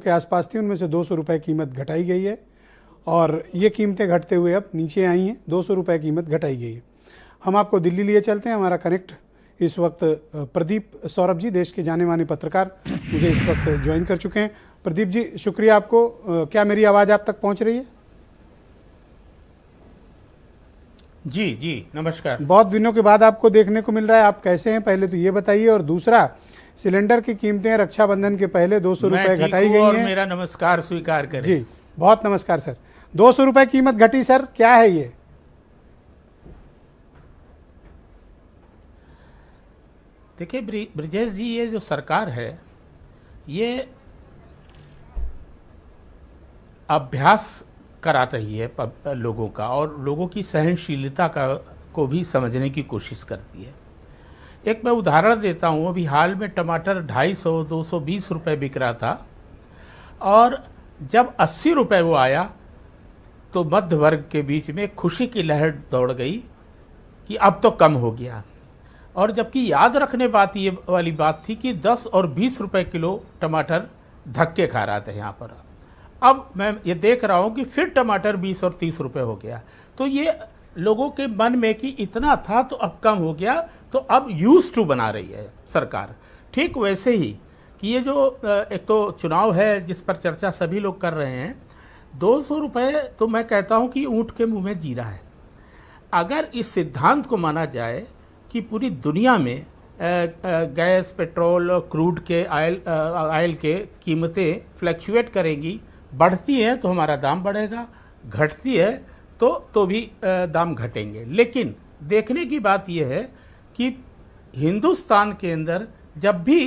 के आसपास थी, उनमें से 200 रुपये कीमत घटाई गई है और ये कीमतें घटते हुए अब नीचे आई हैं। 200 रुपये कीमत घटाई गई है। हम आपको दिल्ली लिए चलते हैं। हमारा कनेक्ट इस वक्त प्रदीप सौरभ जी, देश के जाने माने पत्रकार, मुझे इस वक्त ज्वाइन कर चुके हैं। प्रदीप जी, शुक्रिया आपको। क्या मेरी आवाज़ आप तक पहुंच रही है? जी जी, नमस्कार। बहुत दिनों के बाद आपको देखने को मिल रहा है, आप कैसे हैं पहले तो ये बताइए। और दूसरा, सिलेंडर की कीमतें रक्षाबंधन के पहले 200 रुपये घटाई गई हैं। मेरा नमस्कार स्वीकार करें। जी, बहुत नमस्कार सर। 200 रुपये कीमत घटी सर, क्या है ये? देखिए ब्रिजेश जी, ये जो सरकार है ये अभ्यास करा रही है लोगों का, और लोगों की सहनशीलता को भी समझने की कोशिश करती है। एक मैं उदाहरण देता हूँ। अभी हाल में टमाटर 250-220 रुपये बिक रहा था, और जब 80 रुपये वो आया तो मध्य वर्ग के बीच में खुशी की लहर दौड़ गई कि अब तो कम हो गया। और जबकि याद रखने ये वाली बात थी कि 10 और 20 रुपए किलो टमाटर धक्के खा रहा था यहाँ पर। अब मैं ये देख रहा हूँ कि फिर टमाटर 20 और 30 रुपए हो गया। तो ये लोगों के मन में कि इतना था तो अब कम हो गया, तो अब यूज टू बना रही है सरकार। ठीक वैसे ही कि ये जो एक तो चुनाव है जिस पर चर्चा सभी लोग कर रहे हैं, 200 रुपये तो मैं कहता हूँ कि ऊँट के मुँह में जीरा है। अगर इस सिद्धांत को माना जाए कि पूरी दुनिया में गैस, पेट्रोल, क्रूड के ऑयल के कीमतें फ्लैक्चुएट करेंगी, बढ़ती है तो हमारा दाम बढ़ेगा, घटती है तो भी दाम घटेंगे। लेकिन देखने की बात यह है कि हिंदुस्तान के अंदर जब भी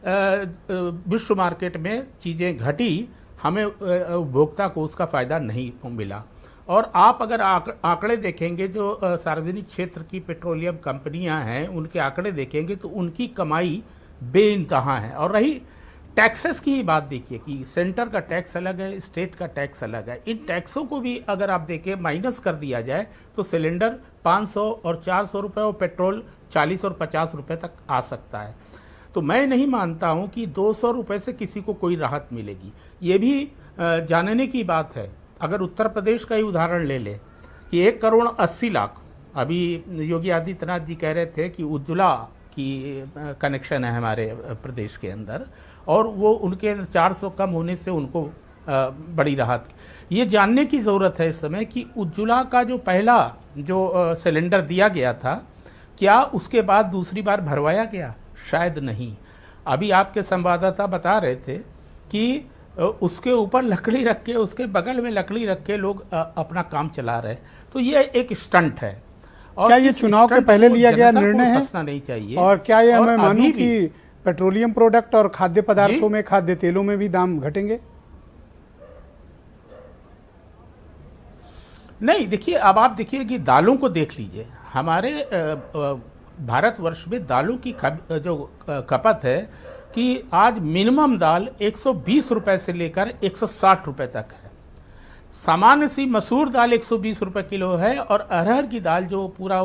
विश्व मार्केट में चीज़ें घटी, हमें उपभोक्ता को उसका फ़ायदा नहीं मिला। और आप अगर आंकड़े देखेंगे, जो सार्वजनिक क्षेत्र की पेट्रोलियम कंपनियां हैं, उनके आंकड़े देखेंगे तो उनकी कमाई बेइंतहा है। और रही टैक्सेस की ही बात, देखिए कि सेंटर का टैक्स अलग है, स्टेट का टैक्स अलग है। इन टैक्सों को भी अगर आप देखें, माइनस कर दिया जाए तो सिलेंडर 500 और 400 रुपये और पेट्रोल 40 और 50 रुपये तक आ सकता है। तो मैं नहीं मानता हूं कि 200 रुपये से किसी को कोई राहत मिलेगी। ये भी जानने की बात है। अगर उत्तर प्रदेश का ही उदाहरण ले लें कि 1,80,00,000, अभी योगी आदित्यनाथ जी कह रहे थे कि उज्ज्वला की कनेक्शन है हमारे प्रदेश के अंदर, और वो उनके 400 कम होने से उनको बड़ी राहत। ये जानने की ज़रूरत है इस समय कि उज्ज्वला का जो पहला जो सिलेंडर दिया गया था, क्या उसके बाद दूसरी बार भरवाया गया? शायद नहीं। अभी आपके संवाददाता बता रहे थे कि उसके ऊपर लकड़ी रख के, उसके बगल में लकड़ी रख के लोग अपना काम चला रहे। तो ये एक स्टंट है। और क्या ये चुनाव के पहले लिया गया निर्णय है? फंसना नहीं चाहिए। और क्या ये मैं मानूं कि पेट्रोलियम प्रोडक्ट और खाद्य पदार्थों में, खाद्य तेलों में भी दाम घटेंगे? नहीं, देखिए अब आप देखिए कि दालों को देख लीजिए। हमारे भारतवर्ष में दालों की जो खपत है कि आज मिनिमम दाल 120 रुपए से लेकर 160 रुपए तक है। सामान्य सी मसूर दाल 120 रुपए किलो है, और अरहर की दाल जो पूरा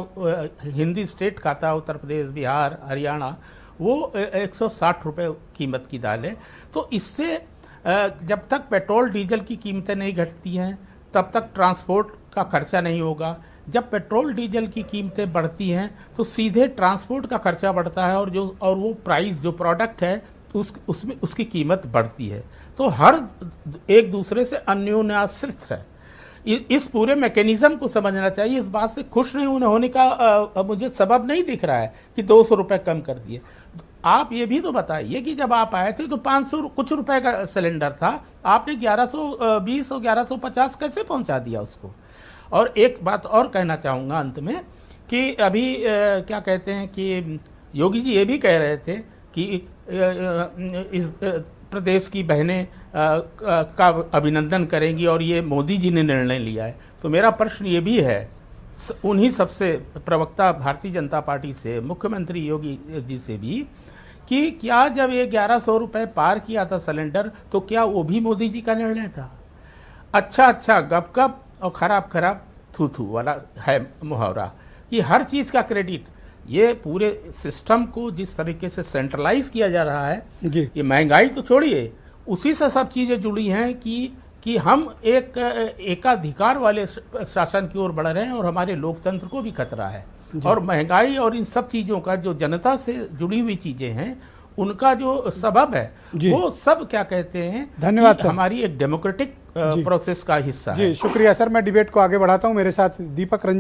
हिंदी स्टेट खाता है, उत्तर प्रदेश, बिहार, हरियाणा, वो 160 रुपए कीमत की दाल है। तो इससे जब तक पेट्रोल डीजल की कीमतें नहीं घटती हैं तब तक ट्रांसपोर्ट का खर्चा नहीं होगा। जब पेट्रोल डीजल की कीमतें बढ़ती हैं तो सीधे ट्रांसपोर्ट का खर्चा बढ़ता है, और वो प्राइस जो प्रोडक्ट है उसमें उसकी कीमत बढ़ती है। तो हर एक दूसरे से अन्योन्याश्रित है। इस पूरे मैकेनिज्म को समझना चाहिए। इस बात से खुश नहीं होने का मुझे सबब नहीं दिख रहा है कि 200 रुपये कम कर दिए। आप ये भी तो बताइए कि जब आप आए थे तो 500 कुछ रुपए का सिलेंडर था, आपने 1120 और 1150 कैसे पहुंचा दिया उसको? और एक बात और कहना चाहूँगा अंत में कि अभी क्या कहते हैं कि योगी जी ये भी कह रहे थे कि इस प्रदेश की बहनें का अभिनंदन करेंगी और ये मोदी जी ने निर्णय लिया है। तो मेरा प्रश्न ये भी है उन्हीं सबसे, प्रवक्ता भारतीय जनता पार्टी से, मुख्यमंत्री योगी जी से भी, कि क्या जब ये 1100 रुपये पार किया था सिलेंडर, तो क्या वो भी मोदी जी का निर्णय था? अच्छा गप गप और खराब खराब थू थू वाला है मुहावरा, कि हर चीज़ का क्रेडिट ये पूरे सिस्टम को जिस तरीके से सेंट्रलाइज किया जा रहा है, ये महंगाई तो छोड़िए, उसी से सब चीज़ें जुड़ी हैं कि हम एक एकाधिकार वाले शासन की ओर बढ़ रहे हैं और हमारे लोकतंत्र को भी खतरा है। और महंगाई और इन सब चीज़ों का जो जनता से जुड़ी हुई चीज़ें हैं उनका जो सबब है वो सब क्या कहते हैं, धन्यवाद सर, हमारी एक डेमोक्रेटिक प्रोसेस का हिस्सा है। जी शुक्रिया सर। मैं डिबेट को आगे बढ़ाता हूं। मेरे साथ दीपक रंजन